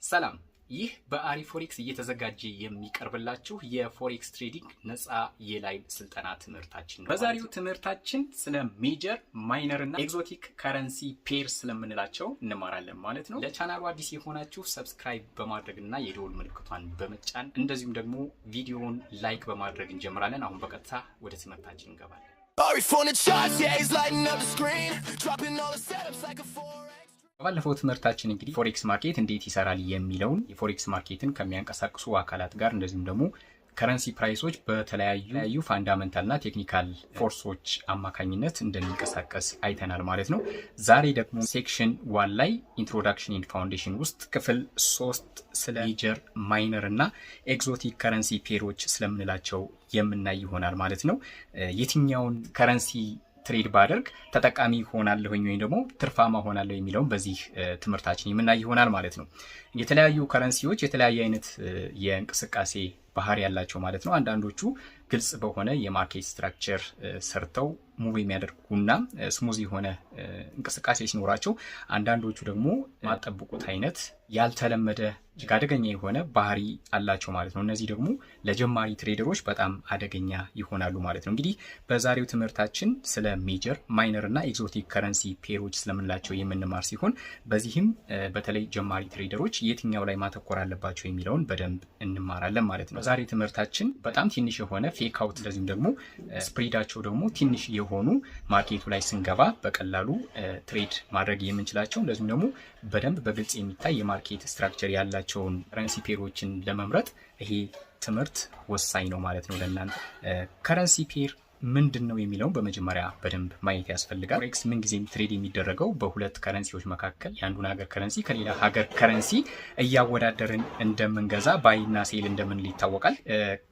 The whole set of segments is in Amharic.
ሰላም ይህ በአሪፎሬክስ እየተዘጋጀ የሚቀርብላችሁ የፎሬክስ ትሬዲንግ ነፃ የላይቭ ስልጠና ትምህርታችን ነው። በዛሬው ትምህርታችን ስለ ሜጀር ማይነር እና ኤግዞቲክ ከረንሲ ፔርስ ስለምንላቸው እንማራለን ማለት ነው። ለቻናሉ አዲስ የሆናችሁ ሰብስክራይብ በማድረግ እና የደወል ምልክቷን በመጫን እንደዚሁም ደግሞ ቪዲዮውን ላይክ በማድረግ እንጀምራለን። አሁን በቀጥታ ወደ ትምህርታችን እንገባለን። ባለፈው ትምህርታችን እንግዲህ ፎሬክስ ማርኬት እንዴት ይሰራል የሚለውን የፎሬክስ ማርኬትን ከሚያንቀሳቅሱ አካላት ጋር እንደዚሁም ደግሞ ከረንሲ ፕራይሶች በተለያዩ ፋንዳመንታልና ቴክኒካል ፎርሶች አማካኝነት እንደሚንቀሳቀስ አይተናል ማለት ነው። ዛሬ ደግሞ ሴክሽን 1 ላይ ኢንትሮዳክሽን ኤንድ ፋውንዴሽን ውስጥ ክፍል 3 ስለ ሜጀር ማይነር እና ኤግዞቲክ ከረንሲ ፔሮች ስለምንላቸው የምናይ ይሆናል ማለት ነው። የትኛውን ከረንሲ ትሬድ ባደርግ ተጠቃሚ ሆናለሁ ወይም ደግሞ ትርፋማ ሆናለሁ የሚለውን በዚህ ትምህርታችን የምናይ ይሆናል ማለት ነው። የተለያዩ ከረንሲዎች የተለያየ አይነት የእንቅስቃሴ ባህሪ ያላቸው ማለት ነው። አንዳንዶቹ ግልጽ በሆነ የማርኬት ስትራክቸር ሰርተው ሙቭ የሚያደርጉና ስሙዝ የሆነ እንቅስቃሴ ሲኖራቸው፣ አንዳንዶቹ ደግሞ ማጠብቁት አይነት ያልተለመደ እጅግ አደገኛ የሆነ ባህሪ አላቸው ማለት ነው። እነዚህ ደግሞ ለጀማሪ ትሬደሮች በጣም አደገኛ ይሆናሉ ማለት ነው። እንግዲህ በዛሬው ትምህርታችን ስለ ሜጀር ማይነር እና ኤግዞቲክ ከረንሲ ፔሮች ስለምንላቸው የምንማር ሲሆን በዚህም በተለይ ጀማሪ ትሬደሮች የትኛው ላይ ማተኮር አለባቸው የሚለውን በደንብ እንማራለን ማለት ነው። በዛሬ ትምህርታችን በጣም ትንሽ የሆነ ፌክ አውት እንደዚሁም ደግሞ ስፕሪዳቸው ደግሞ ትንሽ የሆኑ ማርኬቱ ላይ ስንገባ በቀላሉ ትሬድ ማድረግ የምንችላቸው እንደዚሁም ደግሞ በደንብ በግልጽ የሚታይ የማርኬት ስትራክቸር ያላቸውን ከረንሲ ፔሮችን ለመምረጥ ይሄ ትምህርት ወሳኝ ነው ማለት ነው ለእናንተ። ከረንሲ ፔር ምንድን ነው የሚለውን በመጀመሪያ በደንብ ማየት ያስፈልጋል። ፎሬክስ ምንጊዜም ትሬድ የሚደረገው በሁለት ከረንሲዎች መካከል የአንዱን ሀገር ከረንሲ ከሌላ ሀገር ከረንሲ እያወዳደርን እንደምንገዛ ባይና ሴል እንደምንል ይታወቃል።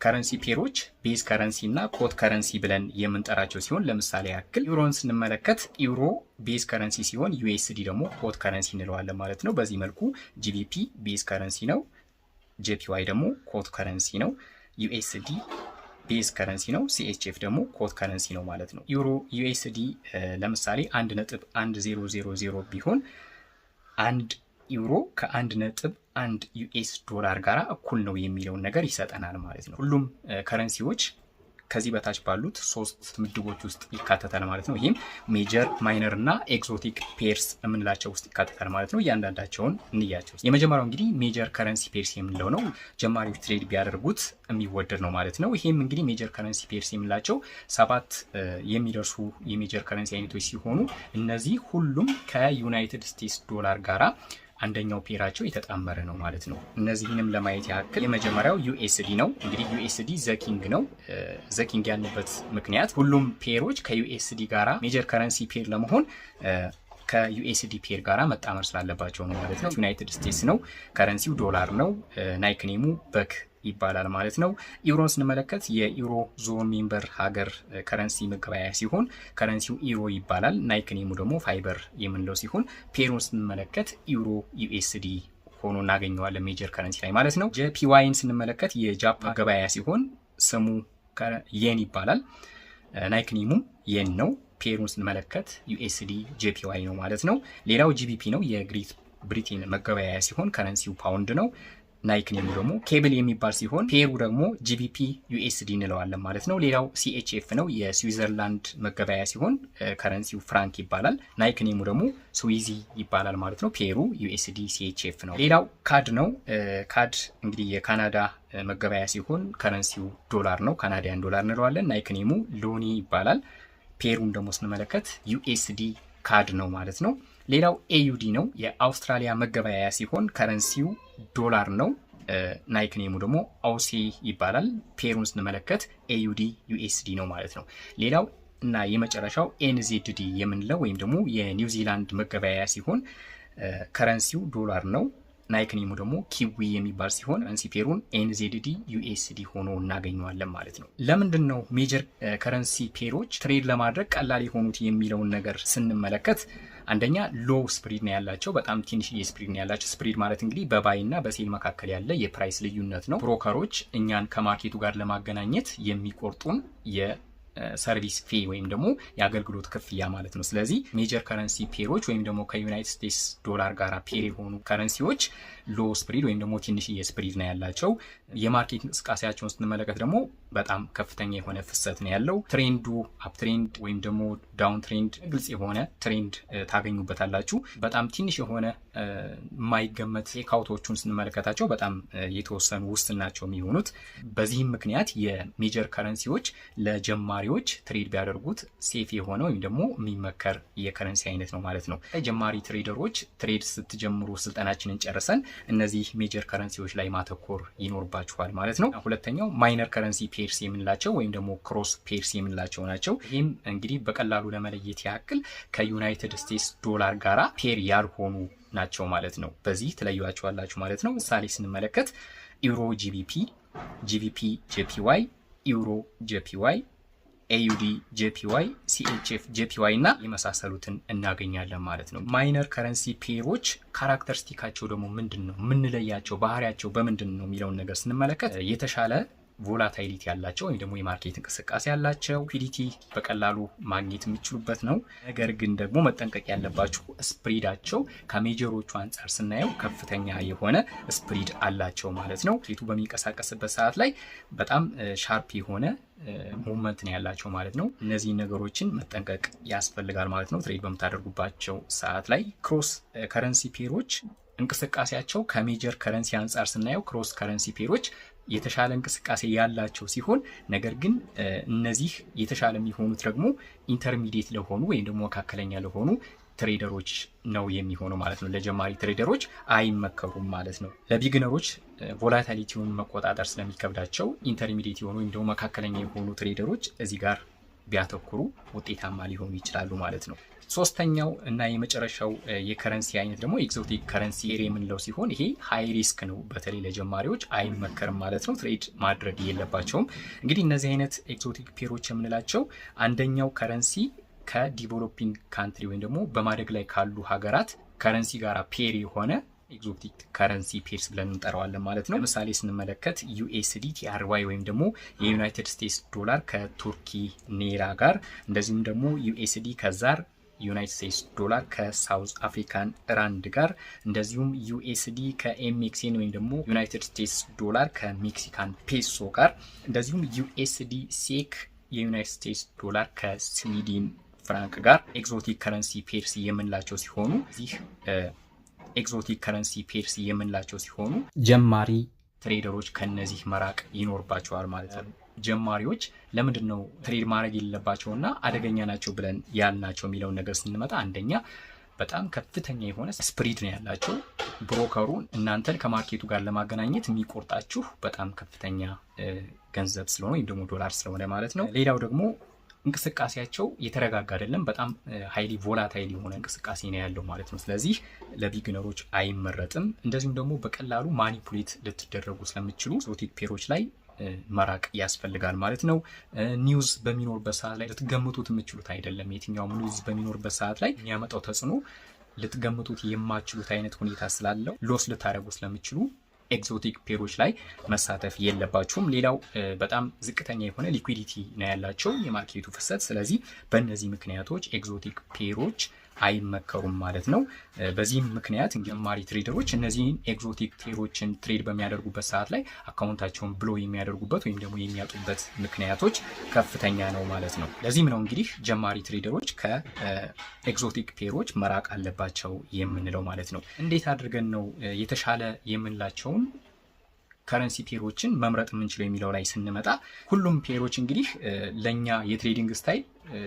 ከረንሲ ፔሮች ቤዝ ከረንሲ እና ኮት ከረንሲ ብለን የምንጠራቸው ሲሆን ለምሳሌ ያክል ዩሮን ስንመለከት ዩሮ ቤዝ ከረንሲ ሲሆን ዩኤስዲ ደግሞ ኮት ከረንሲ እንለዋለን ማለት ነው። በዚህ መልኩ ጂቢፒ ቤዝ ከረንሲ ነው፣ ጄፒዋይ ደግሞ ኮት ከረንሲ ነው፣ ዩኤስዲ ቤዝ ከረንሲ ነው፣ ሲኤችኤፍ ደግሞ ኮት ከረንሲ ነው ማለት ነው። ዩሮ ዩኤስዲ ለምሳሌ 1.1000 ቢሆን 1 ዩሮ ከ1.1 ዩኤስ ዶላር ጋር እኩል ነው የሚለውን ነገር ይሰጠናል ማለት ነው። ሁሉም ከረንሲዎች ከዚህ በታች ባሉት 3 ምድቦች ውስጥ ይካተታል ማለት ነው። ይህም ሜጀር ማይነር እና ኤግዞቲክ ፔርስ የምንላቸው ውስጥ ይካተታል ማለት ነው። እያንዳንዳቸውን እንያቸው። የመጀመሪያው እንግዲህ ሜጀር ከረንሲ ፔርስ የምንለው ነው። ጀማሪዎች ትሬድ ቢያደርጉት የሚወደድ ነው ማለት ነው። ይህም እንግዲህ ሜጀር ከረንሲ ፔርስ የምንላቸው 7 የሚደርሱ የሜጀር ከረንሲ አይነቶች ሲሆኑ እነዚህ ሁሉም ከዩናይትድ ስቴትስ ዶላር ጋራ አንደኛው ፔራቸው የተጣመረ ነው ማለት ነው። እነዚህንም ለማየት ያክል የመጀመሪያው ዩኤስዲ ነው። እንግዲህ ዩኤስዲ ዘኪንግ ነው። ዘኪንግ ያልንበት ምክንያት ሁሉም ፔሮች ከዩኤስዲ ጋራ ሜጀር ከረንሲ ፔር ለመሆን ከዩኤስዲ ፔር ጋራ መጣመር ስላለባቸው ነው ማለት ነው። ዩናይትድ ስቴትስ ነው፣ ከረንሲው ዶላር ነው፣ ናይክኔሙ በክ ይባላል ማለት ነው። ዩሮን ስንመለከት የዩሮ ዞን ሜምበር ሀገር ከረንሲ መገበያያ ሲሆን ከረንሲው ዩሮ ይባላል። ናይክኔሙ ደግሞ ፋይበር የምንለው ሲሆን ፔሩን ስንመለከት ዩሮ ዩኤስዲ ሆኖ እናገኘዋለን ሜጀር ከረንሲ ላይ ማለት ነው። ጄፒዋይን ስንመለከት የጃፓን መገበያያ ሲሆን ስሙ የን ይባላል። ናይክኔሙ የን ነው። ፔሩን ስንመለከት ዩኤስዲ ጄፒዋይ ነው ማለት ነው። ሌላው ጂቢፒ ነው፣ የግሬት ብሪቴን መገበያያ ሲሆን ከረንሲው ፓውንድ ነው። ናይክኔሙ ደግሞ ኬብል የሚባል ሲሆን ፔሩ ደግሞ ጂቢፒ ዩኤስዲ እንለዋለን ማለት ነው። ሌላው ሲኤችኤፍ ነው፣ የስዊዘርላንድ መገበያያ ሲሆን ከረንሲው ፍራንክ ይባላል። ናይክኔሙ ደግሞ ስዊዚ ይባላል ማለት ነው። ፔሩ ዩኤስዲ ሲኤችኤፍ ነው። ሌላው ካድ ነው። ካድ እንግዲህ የካናዳ መገበያያ ሲሆን ከረንሲው ዶላር ነው፣ ካናዲያን ዶላር እንለዋለን። ናይክኔሙ ሎኒ ይባላል። ፔሩን ደግሞ ስንመለከት ዩኤስዲ ካድ ነው ማለት ነው። ሌላው ኤዩዲ ነው፣ የአውስትራሊያ መገበያያ ሲሆን ከረንሲው ዶላር ነው። ናይክኔሙ ደግሞ አውሲ ይባላል። ፔሩን ስንመለከት ኤዩዲ ዩኤስዲ ነው ማለት ነው። ሌላው እና የመጨረሻው ኤንዜድዲ የምንለው ወይም ደግሞ የኒውዚላንድ መገበያያ ሲሆን ከረንሲው ዶላር ነው። ናይክኔሙ ደግሞ ኪዊ የሚባል ሲሆን ከረንሲ ፔሩን ኤንዜድዲ ዩኤስዲ ሆኖ እናገኘዋለን ማለት ነው። ለምንድን ነው ሜጀር ከረንሲ ፔሮች ትሬድ ለማድረግ ቀላል የሆኑት የሚለውን ነገር ስንመለከት አንደኛ ሎው ስፕሪድ ነው ያላቸው፣ በጣም ትንሽ ስፕሪድ ነው ያላቸው። ስፕሪድ ማለት እንግዲህ በባይ እና በሴል መካከል ያለ የፕራይስ ልዩነት ነው። ብሮከሮች እኛን ከማርኬቱ ጋር ለማገናኘት የሚቆርጡን ሰርቪስ ፌ ወይም ደግሞ የአገልግሎት ክፍያ ማለት ነው። ስለዚህ ሜጀር ከረንሲ ፔሮች ወይም ደግሞ ከዩናይትድ ስቴትስ ዶላር ጋር ፔር የሆኑ ከረንሲዎች ሎ ስፕሪድ ወይም ደግሞ ትንሽዬ ስፕሪድ ነው ያላቸው። የማርኬት እንቅስቃሴያቸውን ስንመለከት ደግሞ በጣም ከፍተኛ የሆነ ፍሰት ነው ያለው። ትሬንዱ አፕ ትሬንድ ወይም ደግሞ ዳውን ትሬንድ ግልጽ የሆነ ትሬንድ ታገኙበታላችሁ። በጣም ትንሽ የሆነ የማይገመት ቴክአውቶቹን ስንመለከታቸው በጣም የተወሰኑ ውስጥ ናቸው የሚሆኑት። በዚህም ምክንያት የሜጀር ከረንሲዎች ለጀማሪዎች ትሬድ ቢያደርጉት ሴፍ የሆነ ወይም ደግሞ የሚመከር የከረንሲ አይነት ነው ማለት ነው። ጀማሪ ትሬደሮች ትሬድ ስትጀምሩ ስልጠናችንን ጨርሰን እነዚህ ሜጀር ከረንሲዎች ላይ ማተኮር ይኖርባችኋል ማለት ነው። ሁለተኛው ማይነር ከረንሲ ፔርስ የምንላቸው ወይም ደግሞ ክሮስ ፔርስ የምንላቸው ናቸው። ይህም እንግዲህ በቀላሉ ለመለየት ያክል ከዩናይትድ ስቴትስ ዶላር ጋራ ፔር ያልሆኑ ናቸው ማለት ነው። በዚህ ትለዩዋቸዋላችሁ ማለት ነው። ምሳሌ ስንመለከት ዩሮ ጂቢፒ፣ ጂቢፒ ጄፒዋይ፣ ዩሮ ጄፒዋይ፣ ኤዩዲ ጄፒዋይ፣ ሲኤችኤፍ ጄፒዋይ እና የመሳሰሉትን እናገኛለን ማለት ነው። ማይነር ከረንሲ ፔሮች ካራክተሪስቲካቸው ደግሞ ምንድን ነው? የምንለያቸው ባህሪያቸው በምንድን ነው የሚለውን ነገር ስንመለከት የተሻለ ቮላታይሊቲ ያላቸው ወይም ደግሞ የማርኬት እንቅስቃሴ ያላቸው፣ ሊኩዊዲቲ በቀላሉ ማግኘት የሚችሉበት ነው። ነገር ግን ደግሞ መጠንቀቅ ያለባችሁ ስፕሪዳቸው ከሜጀሮቹ አንጻር ስናየው ከፍተኛ የሆነ ስፕሪድ አላቸው ማለት ነው። ሴቱ በሚንቀሳቀስበት ሰዓት ላይ በጣም ሻርፕ የሆነ ሙቭመንት ነው ያላቸው ማለት ነው። እነዚህ ነገሮችን መጠንቀቅ ያስፈልጋል ማለት ነው ትሬድ በምታደርጉባቸው ሰዓት ላይ። ክሮስ ከረንሲ ፔሮች እንቅስቃሴያቸው ከሜጀር ከረንሲ አንጻር ስናየው ክሮስ ከረንሲ ፔሮች የተሻለ እንቅስቃሴ ያላቸው ሲሆን ነገር ግን እነዚህ የተሻለ የሚሆኑት ደግሞ ኢንተርሚዲየት ለሆኑ ወይም ደግሞ መካከለኛ ለሆኑ ትሬደሮች ነው የሚሆነው ማለት ነው። ለጀማሪ ትሬደሮች አይመከሩም ማለት ነው። ለቢግነሮች ቮላቲሊቲውን መቆጣጠር ስለሚከብዳቸው ኢንተርሚዲየት የሆኑ ወይም ደግሞ መካከለኛ የሆኑ ትሬደሮች እዚህ ጋር ቢያተኩሩ ውጤታማ ሊሆኑ ይችላሉ ማለት ነው። ሶስተኛው እና የመጨረሻው የከረንሲ አይነት ደግሞ ኤግዞቲክ ከረንሲ የምንለው ሲሆን ይሄ ሃይ ሪስክ ነው። በተለይ ለጀማሪዎች አይመከርም ማለት ነው። ትሬድ ማድረግ የለባቸውም። እንግዲህ እነዚህ አይነት ኤግዞቲክ ፔሮች የምንላቸው አንደኛው ከረንሲ ከዲቨሎፒንግ ካንትሪ ወይም ደግሞ በማደግ ላይ ካሉ ሀገራት ከረንሲ ጋር ፔር የሆነ ኤግዞቲክ ከረንሲ ፔርስ ብለን እንጠራዋለን ማለት ነው። ለምሳሌ ስንመለከት ዩኤስዲ ቲአርዋይ ወይም ደግሞ የዩናይትድ ስቴትስ ዶላር ከቱርኪ ኔራ ጋር፣ እንደዚሁም ደግሞ ዩኤስዲ ከዛር ዩናይትድ ስቴትስ ዶላር ከሳውዝ አፍሪካን ራንድ ጋር፣ እንደዚሁም ዩኤስዲ ከኤምኤክስኤን ወይም ደግሞ ዩናይትድ ስቴትስ ዶላር ከሜክሲካን ፔሶ ጋር፣ እንደዚሁም ዩኤስዲ ሴክ የዩናይትድ ስቴትስ ዶላር ከስዊድን ፍራንክ ጋር ኤግዞቲክ ከረንሲ ፔርስ የምንላቸው ሲሆኑ እዚህ ኤግዞቲክ ከረንሲ ፔርስ የምንላቸው ሲሆኑ ጀማሪ ትሬደሮች ከነዚህ መራቅ ይኖርባቸዋል ማለት ነው። ጀማሪዎች ለምንድን ነው ትሬድ ማድረግ የሌለባቸውና አደገኛ ናቸው ብለን ያልናቸው የሚለውን ነገር ስንመጣ አንደኛ በጣም ከፍተኛ የሆነ ስፕሪድ ነው ያላቸው። ብሮከሩ እናንተን ከማርኬቱ ጋር ለማገናኘት የሚቆርጣችሁ በጣም ከፍተኛ ገንዘብ ስለሆነ ወይም ደግሞ ዶላር ስለሆነ ማለት ነው። ሌላው ደግሞ እንቅስቃሴያቸው የተረጋጋ አይደለም። በጣም ሃይሊ ቮላታይል የሆነ እንቅስቃሴ ነው ያለው ማለት ነው። ስለዚህ ለቢግነሮች አይመረጥም። እንደዚሁም ደግሞ በቀላሉ ማኒፑሌት ልትደረጉ ስለምችሉ ኤግዞቲክ ፔሮች ላይ መራቅ ያስፈልጋል ማለት ነው። ኒውዝ በሚኖርበት ሰዓት ላይ ልትገምቱት የምችሉት አይደለም። የትኛውም ኒውዝ በሚኖርበት ሰዓት ላይ የሚያመጣው ተጽዕኖ ልትገምቱት የማችሉት አይነት ሁኔታ ስላለው ሎስ ልታደርጉ ስለምችሉ ኤግዞቲክ ፔሮች ላይ መሳተፍ የለባችሁም። ሌላው በጣም ዝቅተኛ የሆነ ሊኩዊዲቲ ነው ያላቸው የማርኬቱ ፍሰት። ስለዚህ በእነዚህ ምክንያቶች ኤግዞቲክ ፔሮች አይመከሩም ማለት ነው። በዚህም ምክንያት ጀማሪ ትሬደሮች እነዚህን ኤግዞቲክ ፔሮችን ትሬድ በሚያደርጉበት ሰዓት ላይ አካውንታቸውን ብሎ የሚያደርጉበት ወይም ደግሞ የሚያጡበት ምክንያቶች ከፍተኛ ነው ማለት ነው። ለዚህም ነው እንግዲህ ጀማሪ ትሬደሮች ከኤግዞቲክ ፔሮች መራቅ አለባቸው የምንለው ማለት ነው። እንዴት አድርገን ነው የተሻለ የምንላቸውን ከረንሲ ፔሮችን መምረጥ የምንችለው የሚለው ላይ ስንመጣ ሁሉም ፔሮች እንግዲህ ለኛ የትሬዲንግ ስታይል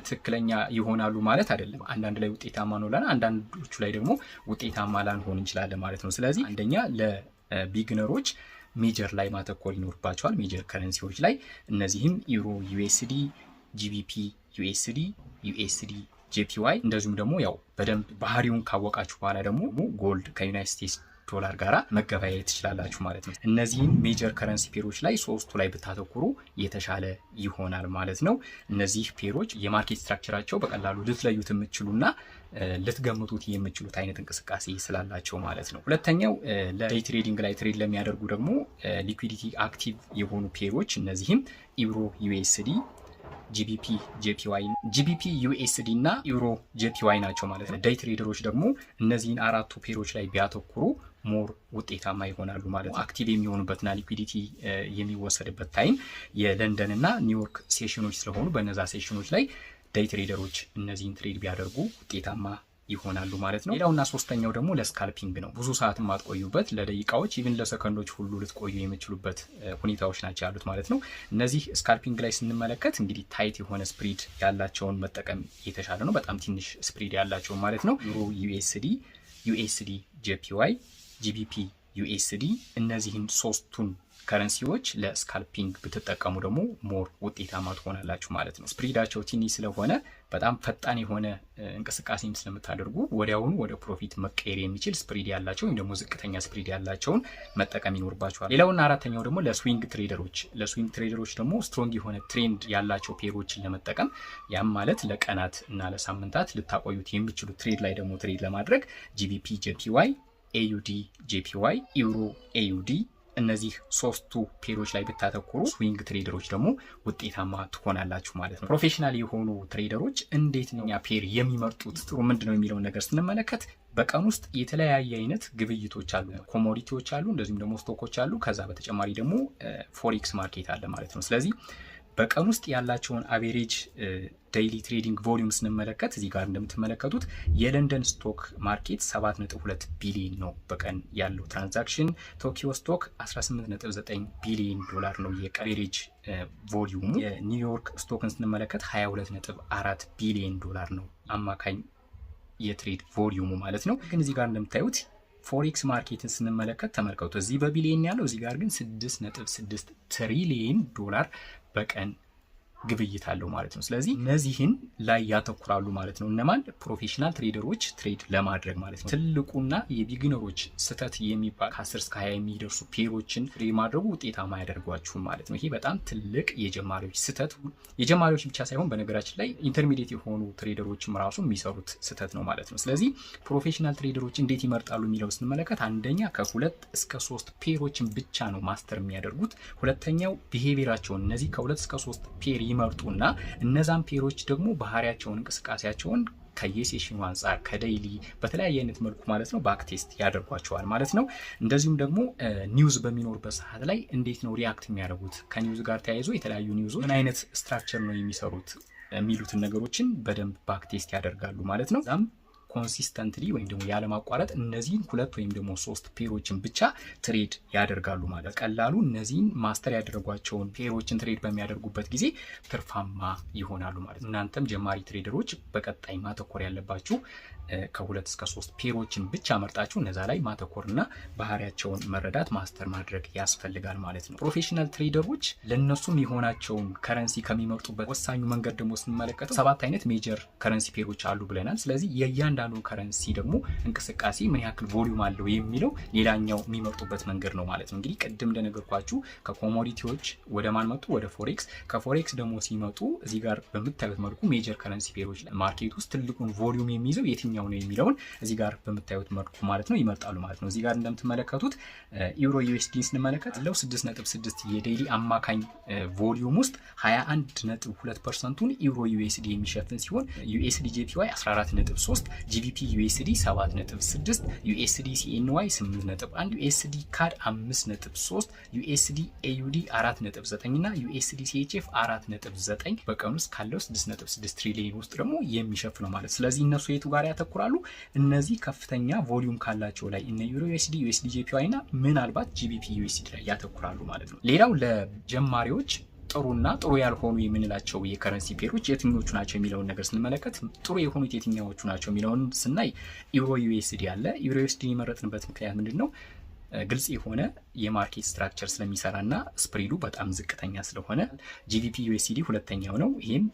ትክክለኛ ይሆናሉ ማለት አይደለም። አንዳንድ ላይ ውጤታማ እንሆናለን፣ አንዳንዶቹ ላይ ደግሞ ውጤታማ ላንሆን እንችላለን ማለት ነው። ስለዚህ አንደኛ ለቢግነሮች ሜጀር ላይ ማተኮር ይኖርባቸዋል፣ ሜጀር ከረንሲዎች ላይ። እነዚህም ዩሮ ዩኤስዲ፣ ጂቢፒ ዩኤስዲ፣ ዩኤስዲ ጄፒዋይ፣ እንደዚሁም ደግሞ ያው በደንብ ባህሪውን ካወቃችሁ በኋላ ደግሞ ጎልድ ከዩናይትድ ስቴትስ ዶላር ጋራ መገበያየት ትችላላችሁ ማለት ነው። እነዚህን ሜጀር ከረንሲ ፔሮች ላይ ሶስቱ ላይ ብታተኩሩ የተሻለ ይሆናል ማለት ነው። እነዚህ ፔሮች የማርኬት ስትራክቸራቸው በቀላሉ ልትለዩት የምትችሉና ልትገምቱት የምትችሉት አይነት እንቅስቃሴ ስላላቸው ማለት ነው። ሁለተኛው ለዴይ ትሬዲንግ ላይ ትሬድ ለሚያደርጉ ደግሞ ሊኩዊዲቲ አክቲቭ የሆኑ ፔሮች እነዚህም ዩሮ ዩኤስዲ፣ ጂቢፒ ጄፒዋይ፣ ጂቢፒ ዩኤስዲ እና ዩሮ ጄፒዋይ ናቸው ማለት ነው። ዴይ ትሬደሮች ደግሞ እነዚህን አራቱ ፔሮች ላይ ቢያተኩሩ ሞር ውጤታማ ይሆናሉ ማለት ነው። አክቲቭ የሚሆኑበትና ሊኩዊዲቲ የሚወሰድበት ታይም የለንደን እና ኒውዮርክ ሴሽኖች ስለሆኑ በነዛ ሴሽኖች ላይ ዴይ ትሬደሮች እነዚህን ትሬድ ቢያደርጉ ውጤታማ ይሆናሉ ማለት ነው። ሌላውና ሶስተኛው ደግሞ ለስካልፒንግ ነው። ብዙ ሰዓት ማትቆዩበት ለደቂቃዎች ኢቭን ለሰከንዶች ሁሉ ልትቆዩ የሚችሉበት ሁኔታዎች ናቸው ያሉት ማለት ነው። እነዚህ ስካልፒንግ ላይ ስንመለከት እንግዲህ ታይት የሆነ ስፕሪድ ያላቸውን መጠቀም የተሻለ ነው። በጣም ትንሽ ስፕሪድ ያላቸውን ማለት ነው። ዩሮ ዩኤስዲ ጄፒዋይ ጂቢፒ ዩኤስዲ እነዚህን ሶስቱን ከረንሲዎች ለስካልፒንግ ብትጠቀሙ ደግሞ ሞር ውጤታማ ትሆናላችሁ ማለት ነው። ስፕሪዳቸው ትንሽ ስለሆነ በጣም ፈጣን የሆነ እንቅስቃሴም ስለምታደርጉ ወዲያውኑ ወደ ፕሮፊት መቀየር የሚችል ስፕሪድ ያላቸው ወይም ደግሞ ዝቅተኛ ስፕሪድ ያላቸውን መጠቀም ይኖርባቸዋል። ሌላውና አራተኛው ደግሞ ለስዊንግ ትሬደሮች ደግሞ ስትሮንግ የሆነ ትሬንድ ያላቸው ፔሮችን ለመጠቀም ያም ማለት ለቀናት እና ለሳምንታት ልታቆዩት የሚችሉ ትሬድ ላይ ደግሞ ትሬድ ለማድረግ ጂቢፒ ጄፒዋይ፣ ኤዩዲ ጄፒዋይ፣ ዩሮ ኤዩዲ እነዚህ ሶስቱ ፔሮች ላይ ብታተኩሩ ስዊንግ ትሬደሮች ደግሞ ውጤታማ ትሆናላችሁ ማለት ነው። ፕሮፌሽናል የሆኑ ትሬደሮች እንዴት ነው ፔር የሚመርጡት ጥሩ ምንድነው የሚለውን ነገር ስንመለከት በቀን ውስጥ የተለያየ አይነት ግብይቶች አሉ። ኮሞዲቲዎች አሉ፣ እንደዚሁም ደግሞ ስቶኮች አሉ። ከዛ በተጨማሪ ደግሞ ፎሬክስ ማርኬት አለ ማለት ነው። ስለዚህ በቀን ውስጥ ያላቸውን አቬሬጅ ዴይሊ ትሬዲንግ ቮሊዩም ስንመለከት እዚህ ጋር እንደምትመለከቱት የለንደን ስቶክ ማርኬት 7.2 ቢሊዮን ነው በቀን ያለው ትራንዛክሽን። ቶኪዮ ስቶክ 18.9 ቢሊዮን ዶላር ነው የአቬሬጅ ቮሊዩሙ። የኒውዮርክ ስቶክን ስንመለከት 22.4 ቢሊዮን ዶላር ነው አማካኝ የትሬድ ቮሊዩሙ ማለት ነው። ግን እዚህ ጋር እንደምታዩት ፎሬክስ ማርኬትን ስንመለከት ተመልከቱ፣ እዚህ በቢሊዮን ያለው እዚህ ጋር ግን 6.6 ትሪሊዮን ዶላር በቀን ግብይት አለው ማለት ነው። ስለዚህ እነዚህን ላይ ያተኩራሉ ማለት ነው። እነማን? ፕሮፌሽናል ትሬደሮች ትሬድ ለማድረግ ማለት ነው። ትልቁና የቢግነሮች ስህተት የሚባል ከ10 እስከ 20 የሚደርሱ ፔሮችን ትሬድ ማድረጉ ውጤታማ ያደርጓችሁም ማለት ነው። ይሄ በጣም ትልቅ የጀማሪዎች ስህተት፣ የጀማሪዎች ብቻ ሳይሆን በነገራችን ላይ ኢንተርሚዲየት የሆኑ ትሬደሮችም ራሱ የሚሰሩት ስህተት ነው ማለት ነው። ስለዚህ ፕሮፌሽናል ትሬደሮች እንዴት ይመርጣሉ የሚለው ስንመለከት አንደኛ ከ2 እስከ 3 ፔሮችን ብቻ ነው ማስተር የሚያደርጉት። ሁለተኛው ቢሄቪየራቸውን እነዚህ ከ2 እስከ 3 ፔር ይመርጡና እነዛን ፔሮች ደግሞ ባህሪያቸውን እንቅስቃሴያቸውን ከየሴሽኑ አንጻር ከዴይሊ በተለያየ አይነት መልኩ ማለት ነው ባክ ቴስት ያደርጓቸዋል ማለት ነው። እንደዚሁም ደግሞ ኒውዝ በሚኖርበት ሰዓት ላይ እንዴት ነው ሪያክት የሚያደርጉት፣ ከኒውዝ ጋር ተያይዞ የተለያዩ ኒውዞች ምን አይነት ስትራክቸር ነው የሚሰሩት የሚሉትን ነገሮችን በደንብ ባክ ቴስት ያደርጋሉ ማለት ነው። ዛም ኮንሲስተንትሊ ወይም ደግሞ ያለማቋረጥ እነዚህን 2 ወይም ደግሞ 3 ፔሮችን ብቻ ትሬድ ያደርጋሉ ማለት ቀላሉ እነዚህን ማስተር ያደረጓቸውን ፔሮችን ትሬድ በሚያደርጉበት ጊዜ ትርፋማ ይሆናሉ ማለት ነው። እናንተም ጀማሪ ትሬደሮች በቀጣይ ማተኮር ያለባችሁ ከ2 እስከ 3 ፔሮችን ብቻ መርጣችሁ እነዛ ላይ ማተኮርና ባህሪያቸውን መረዳት ማስተር ማድረግ ያስፈልጋል ማለት ነው። ፕሮፌሽናል ትሬደሮች ለነሱም የሆናቸውን ከረንሲ ከሚመርጡበት ወሳኙ መንገድ ደግሞ ስንመለከተው 7 አይነት ሜጀር ከረንሲ ፔሮች አሉ ብለናል። ስለዚህ የእያንዳንዱ ከረንሲ ደግሞ እንቅስቃሴ ምን ያክል ቮሊዩም አለው የሚለው ሌላኛው የሚመርጡበት መንገድ ነው ማለት ነው። እንግዲህ ቅድም እንደነገርኳችሁ ከኮሞዲቲዎች ወደ ማን መጡ? ወደ ፎሬክስ። ከፎሬክስ ደግሞ ሲመጡ እዚህ ጋር በምታዩት መልኩ ሜጀር ከረንሲ ፔሮች ማርኬት ውስጥ ትልቁን ቮሊዩም የሚይዘው የትኛው ነው የሚለውን እዚህ ጋር በምታዩት መልኩ ማለት ነው ይመርጣሉ ማለት ነው። እዚህ ጋር እንደምትመለከቱት ዩሮ ዩኤስዲ ስንመለከት አለው 6.6 የዴይሊ አማካኝ ቮሊዩም ውስጥ 21.2%ን ዩሮ ዩኤስዲ የሚሸፍን ሲሆን ዩኤስዲ ጄፒዋይ 14.3፣ ጂቢፒ ዩኤስዲ 7.6፣ ዩኤስዲ ሲኤንዋይ 8.1፣ ዩኤስዲ ካድ 5.3፣ ዩኤስዲ ኤዩዲ 4.9 እና ዩኤስዲ ሲኤችኤፍ 4.9 በቀን ውስጥ ካለው 6.6 ትሪሊዮን ውስጥ ደግሞ የሚሸፍነው ማለት። ስለዚህ እነሱ የቱ ጋር ያተኩራሉ? እነዚህ ከፍተኛ ቮሊዩም ካላቸው ላይ እነ ዩሮ ዩኤስዲ፣ ዩኤስዲ ጄፒዋይ እና ምናልባት ጂቢፒ ዩኤስዲ ላይ ያተኩራሉ ማለት ነው። ሌላው ለጀማሪዎች ጥሩና ጥሩ ያልሆኑ የምንላቸው የከረንሲ ፔሮች የትኞቹ ናቸው የሚለውን ነገር ስንመለከት ጥሩ የሆኑት የትኛዎቹ ናቸው የሚለውን ስናይ ዩሮ ዩኤስዲ አለ። ዩሮ ዩኤስዲ የመረጥንበት ምክንያት ምንድነው? ግልጽ የሆነ የማርኬት ስትራክቸር ስለሚሰራና ስፕሪዱ በጣም ዝቅተኛ ስለሆነ። ጂቢፒ ዩኤስዲ ሁለተኛው ነው። ይሄም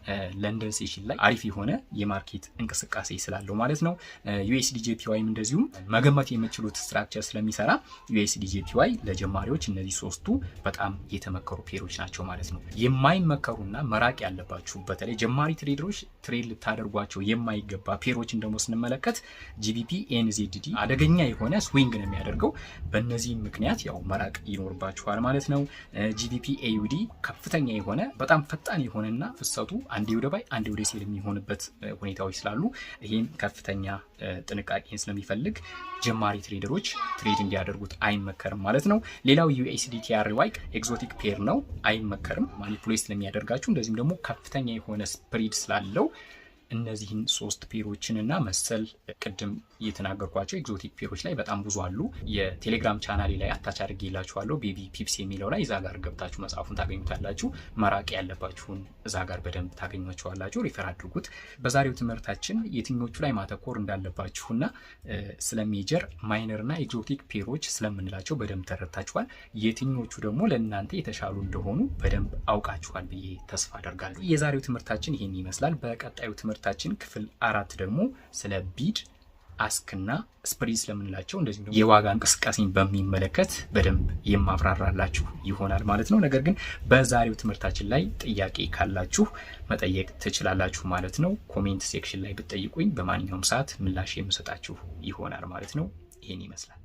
ለንደን ሴሽን ላይ አሪፍ የሆነ የማርኬት እንቅስቃሴ ስላለው ማለት ነው። ዩኤስዲ ጄፒዋይም እንደዚሁም መገመት የምችሉት ስትራክቸር ስለሚሰራ ዩኤስዲ ጄፒዋይ ለጀማሪዎች እነዚህ ሶስቱ በጣም የተመከሩ ፔሮች ናቸው ማለት ነው። የማይመከሩና መራቅ ያለባችሁ በተለይ ጀማሪ ትሬደሮች ትሬድ ልታደርጓቸው የማይገባ ፔሮችን ደግሞ ስንመለከት ጂቢፒ ኤንዜድዲ አደገኛ የሆነ ስዊንግ ነው የሚያደርገው። በእነዚህ ምክንያት ያው መራቅ ይኖርባችኋል ማለት ነው። ጂቢፒ ኤዩዲ ከፍተኛ የሆነ በጣም ፈጣን የሆነና ፍሰቱ አንዴ ወደ ባይ አንዴ ወደ ሴል የሚሆንበት ሁኔታዎች ስላሉ ይህም ከፍተኛ ጥንቃቄን ስለሚፈልግ ጀማሪ ትሬደሮች ትሬድ እንዲያደርጉት አይመከርም ማለት ነው። ሌላው USDTRY ኤግዞቲክ ፔር ነው፣ አይመከርም ማኒፑሌት ስለሚያደርጋችሁ፣ እንደዚሁም ደግሞ ከፍተኛ የሆነ ስፕሪድ ስላለው እነዚህን 3 ፔሮችን እና መሰል ቅድም እየተናገርኳቸው ኤግዞቲክ ፔሮች ላይ በጣም ብዙ አሉ። የቴሌግራም ቻናሌ ላይ አታች አድርጌላችኋለሁ ቤቢ ፒፕስ የሚለው ላይ እዛ ጋር ገብታችሁ መጽሐፉን ታገኙታላችሁ። መራቅ ያለባችሁን እዛ ጋር በደንብ ታገኟቸዋላችሁ። ሪፈር አድርጉት። በዛሬው ትምህርታችን የትኞቹ ላይ ማተኮር እንዳለባችሁና ስለ ሜጀር ማይነር እና ኤግዞቲክ ፔሮች ስለምንላቸው በደንብ ተረድታችኋል። የትኞቹ ደግሞ ለእናንተ የተሻሉ እንደሆኑ በደንብ አውቃችኋል ብዬ ተስፋ አደርጋለሁ። የዛሬው ትምህርታችን ይሄን ይመስላል። በቀጣዩ ትምህርታችን ክፍል 4 ደግሞ ስለ ቢድ አስክና ስፕሪድ ስለምንላቸው እንደዚሁም ደግሞ የዋጋ እንቅስቃሴን በሚመለከት በደንብ የማብራራላችሁ ይሆናል ማለት ነው። ነገር ግን በዛሬው ትምህርታችን ላይ ጥያቄ ካላችሁ መጠየቅ ትችላላችሁ ማለት ነው። ኮሜንት ሴክሽን ላይ ብትጠይቁኝ በማንኛውም ሰዓት ምላሽ የምሰጣችሁ ይሆናል ማለት ነው። ይሄን ይመስላል።